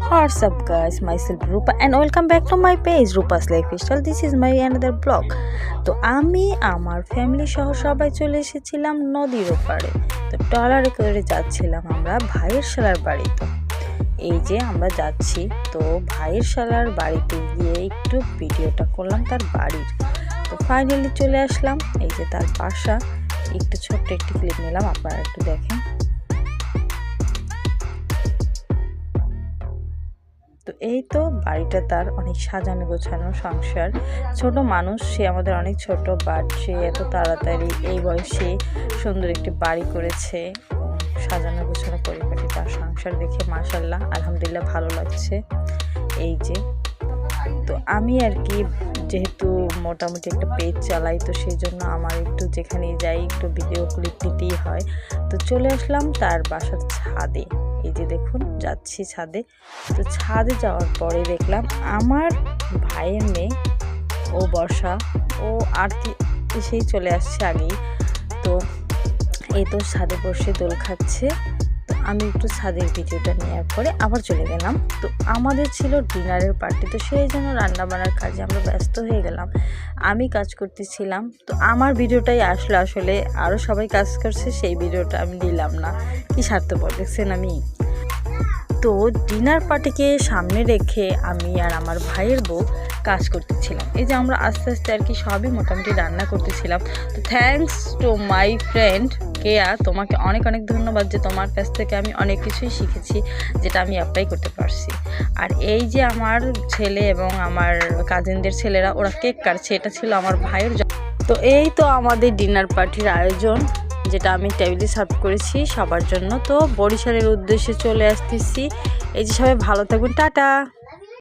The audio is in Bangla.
What's up guys, myself Rupa and welcome back to my page Rupa's Lifestyle. This is my another vlog. তো আমি আমার ফ্যামিলি সহ সবাই চলে এসেছিলাম নদীর ওপারে। তো ট্রলারে করে যাচ্ছিলাম আমরা ভাইয়ের শালার বাড়িতে। এই যে আমরা যাচ্ছি, তো ভাইয়ের শালার বাড়িতে গিয়ে একটু ভিডিওটা করলাম তার বাড়ির। তো ফাইনালি চলে আসলাম, এই যে তার বাসা, একটু ছোট্ট একটি ক্লিপ নিলাম, আপনারা একটু দেখেন। তো এই তো বাড়িটা তার অনেক সাজানো গোছানো সংসার। ছোট মানুষ, সে আমাদের অনেক ছোট, বাট সে এত তাড়াতাড়ি এই বয়সে সুন্দর একটি বাড়ি করেছে। সাজানো গোছানো পরিপাটি তার সংসার দেখে মাশাআল্লাহ আলহামদুলিল্লাহ ভালো লাগছে। এই যে তো আমি আর কি যেহেতু মোটামুটি একটা পেজ চালাই, তো সেই জন্য আমার একটু যেখানেই যাই একটু ভিডিও ক্লিপ নিতেই হয়। তো চলে আসলাম তার বাসার ছাদে। এই যে দেখুন যাচ্ছি ছাদে। তো ছাদে যাওয়ার পরে দেখলাম আমার ভাইয়ের মেয়ে, ও বর্ষা, ও আর কি সেই চলে আসছে আগেই। তো এই তো ছাদে বসে দোল খাচ্ছে। তো আমি একটু ছাদের ভিডিওটা নেওয়ার পরে আবার চলে গেলাম। তো আমাদের ছিল ডিনারের পার্টি, তো সেই জন্য রান্না বান্নার কাজে আমরা ব্যস্ত হয়ে গেলাম। আমি কাজ করতেছিলাম, তো আমার ভিডিওটাই আসলো, আসলে আরও সবাই কাজ করছে, সেই ভিডিওটা আমি দিলাম না। কি স্বার্থপর দেখছেন আমি। তো ডিনার পার্টিকে সামনে রেখে আমি আর আমার ভাইয়ের বউ কাজ করতেছিলাম। এই যে আমরা আস্তে আস্তে আর কি সবই মোটামুটি রান্না করতেছিলাম। তো থ্যাঙ্কস টু মাই ফ্রেন্ড কেয়া, তোমাকে অনেক অনেক ধন্যবাদ যে তোমার কাছ থেকে আমি অনেক কিছুই শিখেছি যেটা আমি অ্যাপ্লাই করতে পারছি। আর এই যে আমার ছেলে এবং আমার কাজিনদের ছেলেরা ওরা কেক কাটছে, এটা ছিল আমার ভাইয়ের। তো এই তো আমাদের ডিনার পার্টির আয়োজন, যেটা আমি টেবিলে সার্ভ করেছি সবার জন্য। তো বরিশালের উদ্দেশ্যে চলে আসতেছি। এই যে সবাই ভালো থাকুন, টাটা।